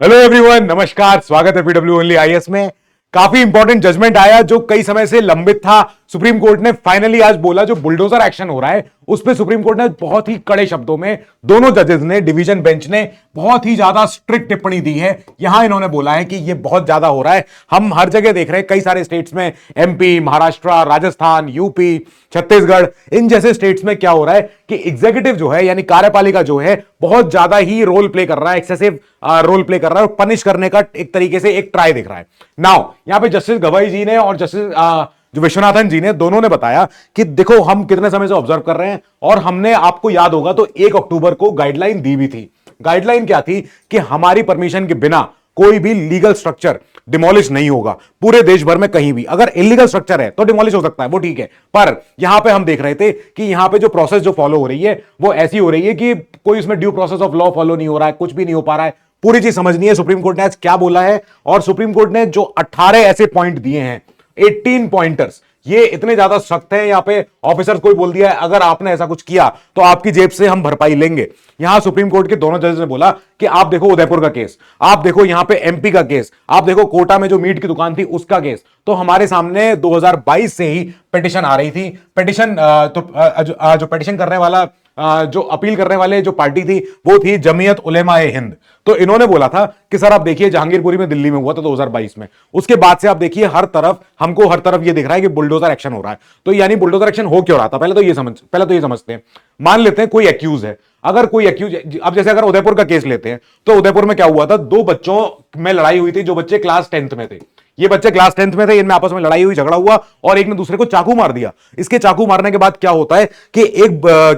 Hello everyone, नमस्कार। स्वागत है पीडब्ल्यू ओनली आईएएस में। काफी इंपॉर्टेंट जजमेंट आया जो कई समय से लंबित था। सुप्रीम कोर्ट ने फाइनली आज बोला, जो बुलडोजर एक्शन हो रहा है उस पे सुप्रीम कोर्ट ने बहुत ही कड़े शब्दों में, दोनों जजेस ने, डिवीजन बेंच ने बहुत ही ज्यादा स्ट्रिक्ट टिप्पणी दी है। यहां इन्होंने बोला है कि ये बहुत ज्यादा हो रहा है। हम हर जगह देख रहे हैं, कई सारे स्टेट्स में, एमपी, महाराष्ट्र, राजस्थान, यूपी, छत्तीसगढ़, इन जैसे स्टेट्स में क्या हो रहा है कि एग्जीक्यूटिव जो है यानी कार्यपालिका जो है बहुत ज्यादा ही रोल प्ले कर रहा है, एक्सेसिव रोल प्ले कर रहा है और पनिश करने का एक तरीके से एक ट्राई दिख रहा है। नाउ यहां पे जस्टिस गवाई जी ने और जस्टिस जो विश्वनाथन जी ने, दोनों ने बताया कि देखो हम कितने समय से ऑब्जर्व कर रहे हैं और हमने, आपको याद होगा तो 1 अक्टूबर को गाइडलाइन दी भी थी। गाइडलाइन क्या थी कि हमारी परमिशन के बिना कोई भी लीगल स्ट्रक्चर डिमोलिश नहीं होगा पूरे देश भर में कहीं भी। अगर इलीगल स्ट्रक्चर है तो डिमोलिश हो सकता है, वो ठीक है, पर यहां पे हम देख रहे थे कि यहां पे जो प्रोसेस जो फॉलो हो रही है वो ऐसी हो रही है कि कोई इसमें due process of law follow नहीं हो रहा है, कुछ भी नहीं हो पा रहा है। पूरी चीज समझनी है सुप्रीम कोर्ट ने आज क्या बोला है। और सुप्रीम कोर्ट ने जो 18 ऐसे पॉइंट दिए हैं, 18 पॉइंटर्स, ये इतने ज्यादा सख्त हैं। यहां पे ऑफिसर्स को बोल दिया है अगर आपने ऐसा कुछ किया तो आपकी जेब से हम भरपाई लेंगे। यहां सुप्रीम कोर्ट के दोनों जजेस ने बोला कि आप देखो उदयपुर का केस, आप देखो यहां पे एमपी का केस, आप देखो कोटा में जो मीट की दुकान थी उसका केस। तो हमारे सामने 2022 से ही पिटिशन आ रही थी। पिटिशन जो पिटिशन करने वाला, जो अपील करने वाले जो पार्टी थी वो थी जमीयत उलेमा ए हिंद। तो इन्होंने बोला था कि सर आप देखिए जहांगीरपुरी में दिल्ली में हुआ था 2022 में, उसके बाद से आप देखिए हर तरफ ये दिख रहा है कि बुलडोजर एक्शन हो रहा है। तो यानी बुलडोजर एक्शन हो क्यों रहा था, पहले तो ये समझते हैं। मान लेते हैं कोई एक्यूज है, अगर कोई एक्यूज, अब जैसे अगर उदयपुर का केस लेते हैं तो उदयपुर में क्या हुआ था, 2 बच्चों में लड़ाई हुई थी जो बच्चे क्लास 10th में थे। ये बच्चे क्लास 10th में थे, इनमें आपस में लड़ाई हुई, झगड़ा हुआ और एक ने दूसरे को चाकू मार दिया। इसके चाकू मारने के बाद क्या होता है कि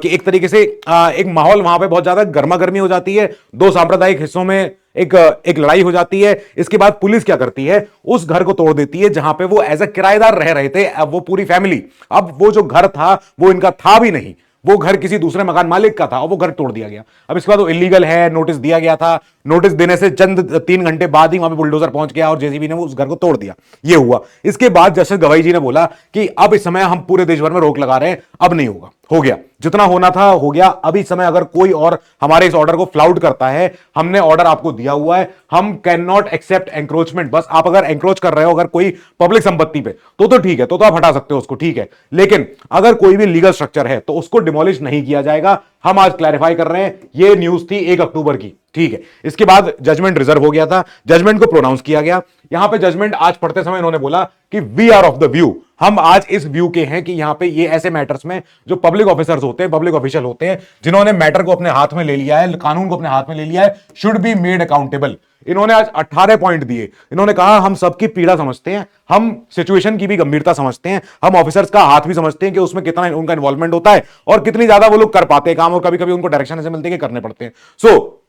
एक तरीके से एक माहौल वहां पे बहुत ज्यादा गर्मा गर्मी हो जाती है, 2 सांप्रदायिक हिस्सों में एक लड़ाई हो जाती है। इसके बाद पुलिस क्या करती है, उस घर को तोड़ देती है जहां पे वो एज ए किराएदार रह रहे थे, अब वो पूरी फैमिली, अब वो जो घर था वो इनका था भी नहीं, वो घर किसी दूसरे मकान मालिक का था और वो घर तोड़ दिया गया। अब इसके बाद वो इलीगल है, नोटिस दिया गया था, नोटिस देने से चंद 3 घंटे बाद ही वहां पे बुलडोजर पहुंच गया और जेसीबी ने वो उस घर को तोड़ दिया। ये हुआ। इसके बाद जस्टिस गवाई जी ने बोला कि अब इस समय हम पूरे देश भर में रोक लगा रहे हैं, अब नहीं होगा, हो गया, जितना होना था हो गया। अब इस समय अगर कोई और हमारे इस ऑर्डर को फ्लाउट करता है, हमने ऑर्डर आपको दिया हुआ है, हम कैन नॉट एक्सेप्ट एंक्रोचमेंट। बस आप अगर एंक्रोच कर रहे हो अगर कोई पब्लिक संपत्ति पे तो ठीक है, तो आप हटा सकते हो उसको, ठीक है, लेकिन अगर कोई भी लीगल स्ट्रक्चर है तो उसको डिमोलिश नहीं किया जाएगा। हम आज क्लैरिफाई कर रहे हैं, ये न्यूज थी 1 अक्टूबर की, ठीक है। इसके बाद जजमेंट रिजर्व हो गया था, जजमेंट को प्रोनाउंस किया गया। यहां पे जजमेंट आज पढ़ते समय इन्होंने बोला कि we are of the view, हम आज इस व्यू के हैं कि यहां पे ये ऐसे मैटर्स में जो पब्लिक ऑफिसर्स होते हैं, पब्लिक ऑफिशियल होते हैं, जिन्होंने मैटर को अपने हाथ में ले लिया है, कानून को अपने हाथ में ले लिया है, शुड बी मेड अकाउंटेबल। इन्होंने आज 18 पॉइंट दिए। इन्होंने कहा हम सबकी पीड़ा समझते हैं, हम सिचुएशन की भी गंभीरता समझते हैं, हम ऑफिसर्स का हाथ भी समझते हैं कि उसमें कितना उनका इन्वॉल्वमेंट होता है और कितनी ज्यादा वो लोग कर पाते हैं काम, और कभी कभी उनको डायरेक्शन ऐसे मिलते हैं कि करने पड़ते हैं। सो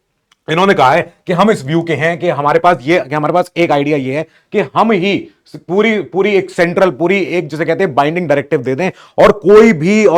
इन्होंने कहा है कि हम इस व्यू के हैं कि हमारे पास एक आइडिया ये है कि हम ही पूरी एक सेंट्रल, पूरी एक जिसे कहते हैं बाइंडिंग डायरेक्टिव दे दें और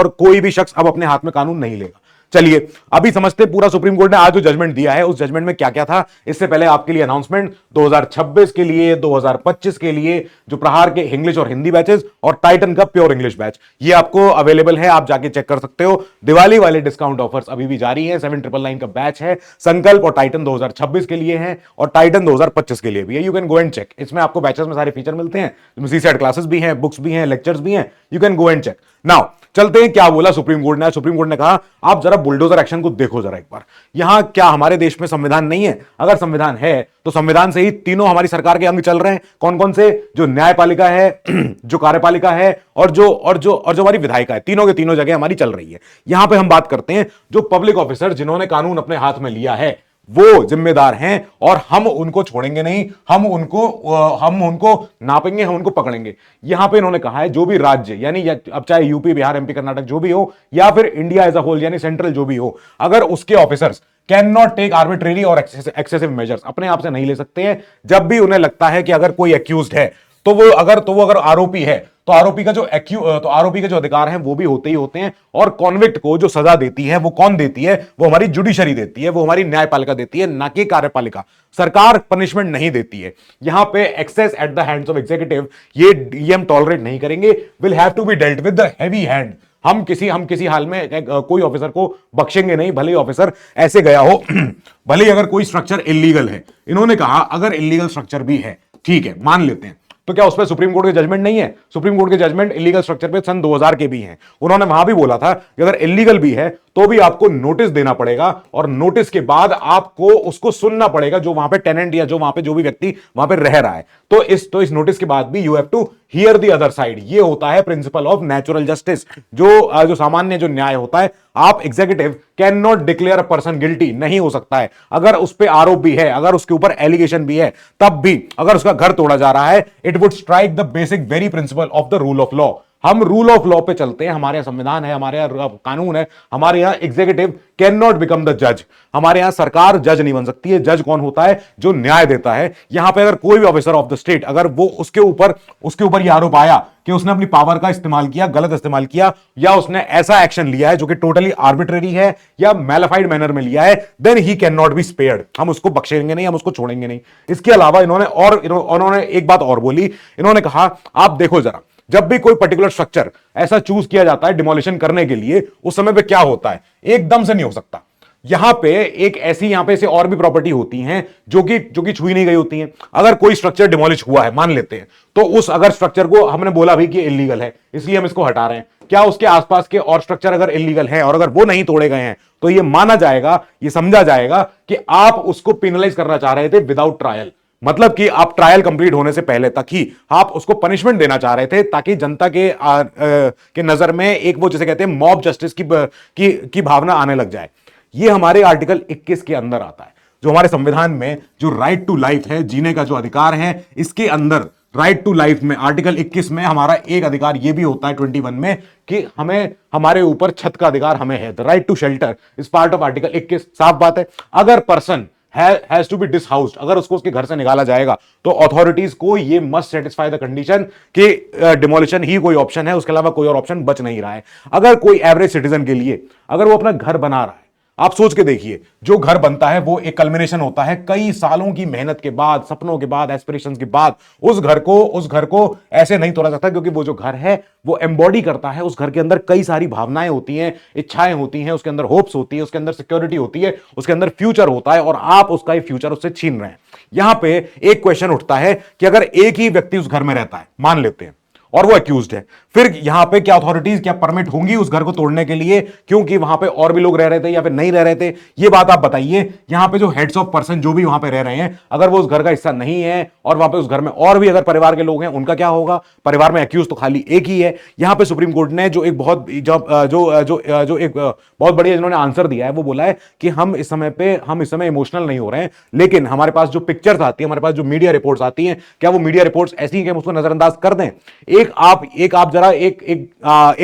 कोई भी शख्स अब अपने हाथ में कानून नहीं लेगा। चलिए अभी समझते पूरा सुप्रीम कोर्ट ने आज जो जजमेंट दिया है उस जजमेंट में क्या क्या था। इससे पहले आपके लिए अनाउंसमेंट, 2026 के लिए, 2025 के लिए जो प्रहार के इंग्लिश और हिंदी बैचेस और टाइटन का प्योर इंग्लिश बैच, ये आपको अवेलेबल है, आप जाके चेक कर सकते हो। दिवाली वाले डिस्काउंट ऑफर्स अभी भी जारी है। 7999 का बैच है, संकल्प और टाइटन 2026 के लिए है और टाइटन 2025 के लिए भी है। You can go and check. इसमें आपको बैचेस में सारे फीचर मिलते हैं, सीसेट क्लासेस भी हैं, बुक्स भी हैं, लेक्चर्स भी हैं। You can go and check. Now चलते हैं क्या बोला सुप्रीम कोर्ट ने। सुप्रीम कोर्ट ने कहा आप जरा बुलडोजर एक्शन को देखो जरा एक बार। यहां क्या हमारे देश में संविधान नहीं है? अगर संविधान है तो संविधान से ही तीनों हमारी सरकार के अंग चल रहे हैं। कौन कौन से? जो न्यायपालिका है, जो कार्यपालिका है और जो हमारी विधायिका है, तीनों के तीनों जगह हमारी चल रही है। यहां पे हम बात करते हैं जो पब्लिक ऑफिसर जिन्होंने कानून अपने हाथ में लिया है वो जिम्मेदार हैं और हम उनको छोड़ेंगे नहीं, हम उनको नापेंगे, हम उनको पकड़ेंगे। यहां पे इन्होंने कहा है जो भी राज्य, यानी अब चाहे यूपी, बिहार, एमपी, कर्नाटक जो भी हो, या फिर इंडिया एज अ होल यानी सेंट्रल जो भी हो, अगर उसके officers can not take arbitrary और एक्सेसिव मेजर्स, अपने आप से नहीं ले सकते हैं। जब भी उन्हें लगता है कि अगर कोई एक्यूज्ड है तो वो अगर आरोपी है तो आरोपी का जो अधिकार है वो भी होते ही होते हैं। और कॉन्विक्ट को जो सजा देती है वो कौन देती है? वो हमारी जुडिशरी देती है, वो हमारी न्यायपालिका देती है, ना कि कार्यपालिका। सरकार पनिशमेंट नहीं देती है। यहां पे excess at the hands of executive ये हम टॉलरेट नहीं करेंगे। Will have to be dealt with the heavy hand. हम किसी हाल में कोई ऑफिसर को बख्शेंगे नहीं, भले ही ऑफिसर ऐसे गया हो भले ही अगर कोई स्ट्रक्चर इलीगल है। इन्होंने कहा अगर इलीगल स्ट्रक्चर भी है, ठीक है, मान लेते हैं, तो क्या उस पर सुप्रीम कोर्ट के जजमेंट नहीं है? सुप्रीम कोर्ट के जजमेंट इलीगल स्ट्रक्चर पे सन 2000 के भी हैं। उन्होंने वहां भी बोला था कि अगर इलीगल भी है तो भी आपको नोटिस देना पड़ेगा, और नोटिस के बाद आपको उसको सुनना पड़ेगा, जो वहां पे टेनेंट या जो वहां पे जो भी व्यक्ति वहां पे रह रहा है। तो इस नोटिस के बाद भी you have to hear the other side. ये होता है प्रिंसिपल ऑफ नेचुरल जस्टिस, जो सामान्य जो न्याय होता है। आप executive can not declare a person guilty, नहीं हो सकता है। अगर उस पर आरोप भी है, अगर उसके ऊपर एलिगेशन भी है, तब भी अगर उसका घर तोड़ा जा रहा है, it would strike the basic very principle of the rule of law. हम रूल ऑफ लॉ पे चलते हैं, हमारे यहां संविधान है, हमारे यहां कानून है, हमारे यहां executive can not become the जज। हमारे यहां सरकार जज नहीं बन सकती है। जज कौन होता है? जो न्याय देता है। यहां पे अगर कोई भी ऑफिसर ऑफ द स्टेट, अगर वो उसके ऊपर यह आरोप आया कि उसने अपनी पावर का इस्तेमाल किया, गलत इस्तेमाल किया, या उसने ऐसा एक्शन लिया है जो कि टोटली आर्बिट्रेरी है या मैलिफाइड मैनर में लिया है, then he can not be spared. हम उसको बख्शेंगे नहीं, हम उसको छोड़ेंगे नहीं। इसके अलावा इन्होंने एक बात और बोली। इन्होंने कहा आप देखो जरा, जब भी कोई पर्टिकुलर स्ट्रक्चर ऐसा चूज किया जाता है डिमोलिशन करने के लिए, उस समय पे क्या होता है? एकदम से नहीं हो सकता। यहां पे से और भी प्रॉपर्टी होती हैं जो कि छुई नहीं गई होती हैं। अगर कोई स्ट्रक्चर डिमोलिश हुआ है, मान लेते हैं, तो अगर स्ट्रक्चर को हमने बोला भी कि इलीगल है, इसलिए हम इसको हटा रहे हैं, क्या उसके आसपास के और स्ट्रक्चर अगर इलीगल हैं और अगर वो नहीं तोड़े गए हैं, तो ये माना जाएगा, ये समझा जाएगा कि आप उसको पेनलाइज करना चाह रहे थे विदाउट ट्रायल। मतलब कि आप ट्रायल कंप्लीट होने से पहले तक ही आप उसको पनिशमेंट देना चाह रहे थे, ताकि जनता के नजर में एक वो जिसे कहते हैं मॉब जस्टिस की भावना आने लग जाए। ये हमारे आर्टिकल 21 के अंदर आता है, जो हमारे संविधान में जो राइट टू लाइफ है, जीने का जो अधिकार है, इसके अंदर राइट टू लाइफ में आर्टिकल 21 में हमारा एक अधिकार यह भी होता है 21 में कि हमें हमारे ऊपर छत का अधिकार हमें है। The right to shelter is part of Article 21। साफ बात है, अगर person has to be dishoused, अगर उसको उसके घर से निकाला जाएगा, तो अथॉरिटीज को ये मस्ट सेटिस्फाई द कंडीशन कि डिमोलिशन ही कोई ऑप्शन है, उसके अलावा कोई और ऑप्शन बच नहीं रहा है। अगर कोई एवरेज सिटीजन के लिए अगर वो अपना घर बना रहा है, आप सोच के देखिए, जो घर बनता है वो एक कल्मिनेशन होता है कई सालों की मेहनत के बाद, सपनों के बाद, एस्पिरेशंस के बाद। उस घर को ऐसे नहीं तोड़ा सकता, क्योंकि वो जो घर है वो एम्बॉडी करता है, उस घर के अंदर कई सारी भावनाएं होती हैं, इच्छाएं होती हैं, उसके अंदर होप्स होती है, उसके अंदर सिक्योरिटी होती है, उसके अंदर फ्यूचर होता है, और आप उसका ये फ्यूचर उससे छीन रहे हैं। यहां पे एक क्वेश्चन उठता है कि अगर एक ही व्यक्ति उस घर में रहता है, मान लेते हैं, और वो अक्यूज्ड है, फिर यहां पे क्या अथॉरिटीज क्या परमिट होंगी उस घर को तोड़ने के लिए, क्योंकि वहां पे और भी लोग रह रहे थे या फिर नहीं रह रहे थे? ये बात आप बताइए। यहां पे जो हेड्स ऑफ पर्सन जो भी वहां पे रह रहे हैं, अगर वो उस घर का हिस्सा नहीं है और वहां पे उस घर में और भी अगर परिवार के लोग हैं, उनका क्या होगा? परिवार में अक्यूज तो खाली एक ही है। यहां पे सुप्रीम कोर्ट ने जो एक बहुत बढ़िया इन्होंने आंसर दिया है, वो बोला है कि हम इस समय इमोशनल नहीं हो रहे हैं, लेकिन हमारे पास जो पिक्चर्स आती है, हमारे पास जो मीडिया रिपोर्ट्स आती हैं, क्या वो मीडिया रिपोर्ट्स ऐसी हैं कि हम उसको नजरअंदाज कर दें? एक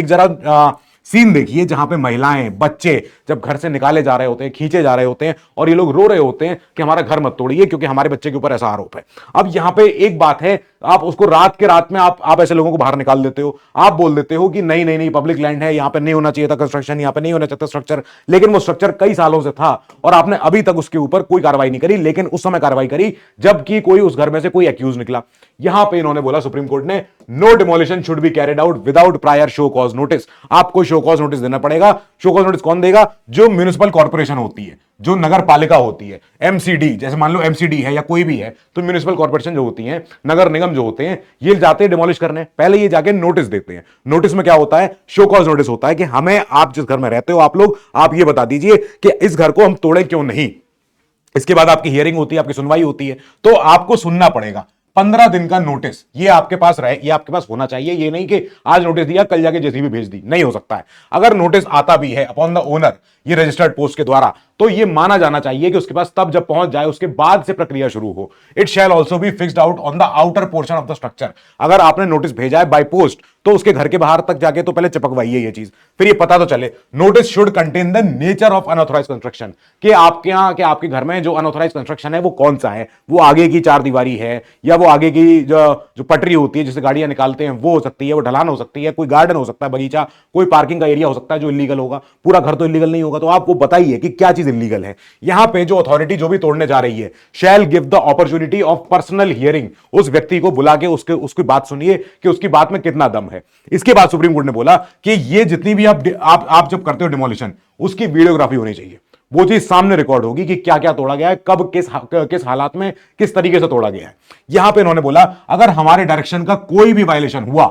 जरा सीन देखिए, जहां पे महिलाएं, बच्चे जब घर से निकाले जा रहे होते हैं, खींचे जा रहे होते हैं, और ये लोग रो रहे होते हैं कि हमारा घर मत तोड़िए क्योंकि हमारे बच्चे के ऊपर ऐसा आरोप है। अब यहां पे एक बात है, आप उसको रात में आप ऐसे लोगों को बाहर निकाल देते हो, आप बोल देते हो कि नहीं नहीं नहीं, पब्लिक लैंड है, यहां पे नहीं होना चाहिए था कंस्ट्रक्शन, यहां पे नहीं होना चाहिए था स्ट्रक्चर, लेकिन वो स्ट्रक्चर कई सालों से था और आपने अभी तक उसके ऊपर कोई कार्रवाई नहीं करी, लेकिन उस समय कार्रवाई करी जबकि कोई उस घर में से कोई एक्यूज निकला। यहां पे इन्होंने बोला, सुप्रीम कोर्ट ने, no demolition should be carried out without prior show cause notice. आपको शो कॉज नोटिस देना पड़ेगा। शो कॉज नोटिस कौन देगा? जो म्युनिसिपल कॉर्पोरेशन होती है, जो नगर पालिका होती है, एमसीडी, जैसे मान लो एमसीडी है या कोई भी है, तो म्युनिसिपल कॉर्पोरेशन जो होती है, नगर निगम जो होते हैं, ये जाते हैं डिमोलिश करने, पहले ये जाके नोटिस देते हैं। नोटिस में क्या होता है? शो कॉज नोटिस होता है कि हमें, आप जिस घर में रहते हो आप लोग, आप ये बता दीजिए कि इस घर को हम तोड़े क्यों नहीं। इसके बाद आपकी हियरिंग होती है, आपकी सुनवाई होती है, तो आपको सुनना पड़ेगा। 15 दिन का नोटिस ये आपके पास रहे, ये आपके पास होना चाहिए। ये नहीं कि आज नोटिस दिया कल जाके जेसीबी भेज दी, नहीं हो सकता है। अगर नोटिस आता भी है अपॉन द ओनर, ये रजिस्टर्ड पोस्ट के द्वारा, तो ये माना जाना चाहिए कि उसके पास तब जब पहुंच जाए उसके बाद से प्रक्रिया शुरू हो। It shall also be fixed out on the outer portion of the structure. अगर आपने नोटिस भेजा है बाय पोस्ट, तो उसके घर के बाहर तक जाके तो पहले चिपकवाइए ये चीज, फिर ये पता तो चले। Notice should contain the nature of unauthorised construction, कि आपके यहां के आपके घर में जो अनऑथराइज्ड कंस्ट्रक्शन है वो कौन सा है। वो आगे की चार दीवारी है, या वो आगे की जो पटरी होती है जिसे गाड़ियां निकालते हैं वो हो सकती है, वो ढलान हो सकती है, कोई गार्डन हो सकता है, बगीचा, कोई पार्किंग का एरिया हो सकता है जो इलीगल होगा। पूरा घर तो इलीगल नहीं होगा। तो आप वो बताइए कि क्या चीज चीज इलीगल है। यहां पे जो अथॉरिटी जो भी तोड़ने जा रही है, शैल give the opportunity of personal hearing, उस व्यक्ति को बुला के उसकी बात सुनिए कि उसकी बात में कितना दम है। इसके बाद सुप्रीम कोर्ट ने बोला कि ये जितनी भी आप जब करते हो डिमोलिशन, उसकी वीडियोग्राफी होनी चाहिए। वो चीज सामने रिकॉर्ड होगी कि क्या क्या तोड़ा गया है, कब किस हालात में किस तरीके से तोड़ा गया है। यहां पे इन्होंने बोला अगर हमारे डायरेक्शन का कोई भी वायलेशन हुआ,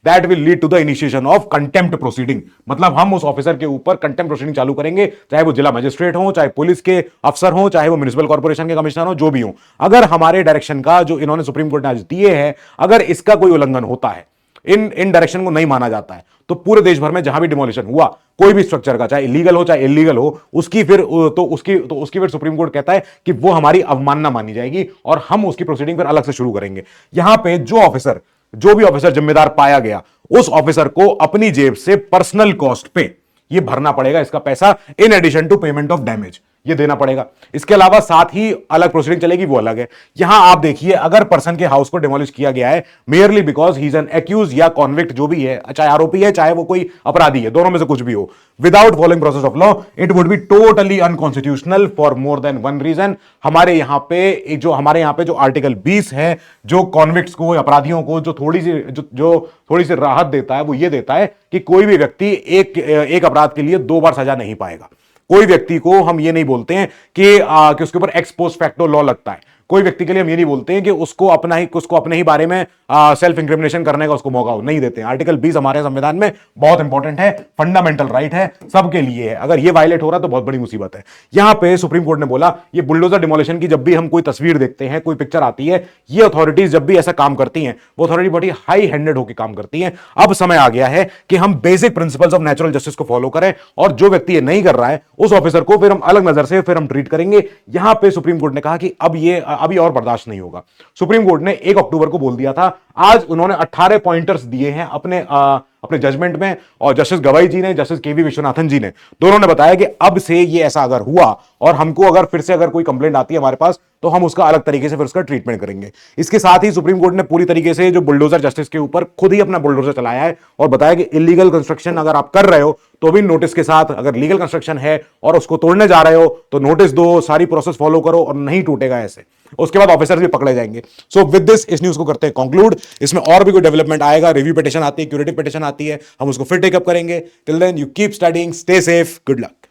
that will lead to the initiation of contempt proceeding, मतलब हम उस ऑफिसर के ऊपर कंटेम्प्ट प्रोसीडिंग चालू करेंगे, चाहे वो जिला मजिस्ट्रेट हो, चाहे पुलिस के अफसर हो, चाहे वो म्युनिसिपल कॉर्पोरेशन के कमिश्नर हो, जो भी हो। अगर हमारे डायरेक्शन का जो इन्होंने सुप्रीम कोर्ट ने आज दिए हैं, अगर इसका कोई उल्लंघन होता है, इन डायरेक्शन को नहीं माना जाता है, तो पूरे देश भर में जहां भी डिमोलिशन हुआ कोई भी स्ट्रक्चर का, चाहे इलीगल हो चाहे इलीगल हो, उसकी फिर सुप्रीम कोर्ट कहता है कि वो हमारी अवमानना मानी जाएगी और हम उसकी प्रोसीडिंग फिर अलग से शुरू करेंगे। यहां पे जो भी ऑफिसर जिम्मेदार पाया गया, उस ऑफिसर को अपनी जेब से पर्सनल कॉस्ट पे ये भरना पड़ेगा, इसका पैसा, in addition to payment of damage, ये देना पड़ेगा। इसके अलावा साथ ही अलग प्रोसीडिंग चलेगी, वो अलग है। यहां आप देखिए, अगर पर्सन के हाउस को डिमोलिश किया गया है merely because he is an accuse या कॉन्विक्ट, जो भी है, चाहे आरोपी है चाहे वो कोई अपराधी है, दोनों में से कुछ भी हो, without following process of law, it would be totally unconstitutional for more than one reason. हमारे यहां पे जो आर्टिकल 20 है, जो कॉन्विक्ट्स को, अपराधियों को जो थोड़ी सी राहत देता है, वो ये देता है कि कोई भी व्यक्ति एक अपराध के लिए 2 बार सजा नहीं पाएगा। कोई व्यक्ति को हम ये नहीं बोलते हैं कि उसके ऊपर एक्स पोस्ट फैक्टो लॉ लगता है। कोई व्यक्ति के लिए हम ये नहीं बोलते हैं कि उसको अपने ही बारे में सेल्फ इंक्रिमिनेशन करने का उसको मौका हो, नहीं देते हैं। आर्टिकल 20 हमारे संविधान में बहुत इंपॉर्टेंट है, फंडामेंटल राइट है, सबके लिए है। अगर ये वायलेट हो रहा है तो बहुत बड़ी मुसीबत है। यहां पे सुप्रीम कोर्ट ने बोला ये बुलडोजर डिमोलिशन की जब भी हम कोई तस्वीर देखते हैं, कोई पिक्चर आती है, ये अथॉरिटीज जब भी ऐसा काम करती हैं, वो अथॉरिटी बड़ी हाई हैंडेड होकर काम करती है। अब समय आ गया है कि हम basic principles of natural justice को फॉलो करें, और जो व्यक्ति ये नहीं कर रहा है उस ऑफिसर को फिर हम अलग नजर से फिर हम ट्रीट करेंगे। यहां पे सुप्रीम कोर्ट ने कहा कि अभी और बर्दाश्त नहीं होगा। सुप्रीम कोर्ट ने 1 अक्टूबर को बोल दिया था, आज उन्होंने 18 पॉइंटर्स दिए हैं अपने जजमेंट में, और जस्टिस गवाई जी ने, जस्टिस केवी विश्वनाथन जी ने, दोनों ने बताया कि अब से ये ऐसा अगर हुआ और हमको अगर कोई कंप्लेंट आती है हमारे पास, तो हम उसका अलग तरीके से फिर उसका ट्रीटमेंट करेंगे। इसके साथ ही सुप्रीम कोर्ट ने पूरी तरीके से जो बुलडोजर जस्टिस के ऊपर खुद ही अपना बुलडोजर चलाया है और बताया कि इलीगल कंस्ट्रक्शन अगर आप कर रहे हो तो भी नोटिस के साथ, अगर लीगल कंस्ट्रक्शन है और उसको तोड़ने जा रहे हो तो नोटिस दो, सारी प्रोसेस फॉलो करो और नहीं टूटेगा ऐसे। उसके बाद ऑफिसर्स भी पकड़े जाएंगे। सो विद दिस इस न्यूज को करते हैं कंक्लूड। इसमें और भी कोई डेवलपमेंट आएगा, रिव्यू पिटीशन आती है, क्यूरेटिव पिटीशन आती है, हम उसको फिर टेकअप करेंगे। Till then you keep studying, stay safe, good luck.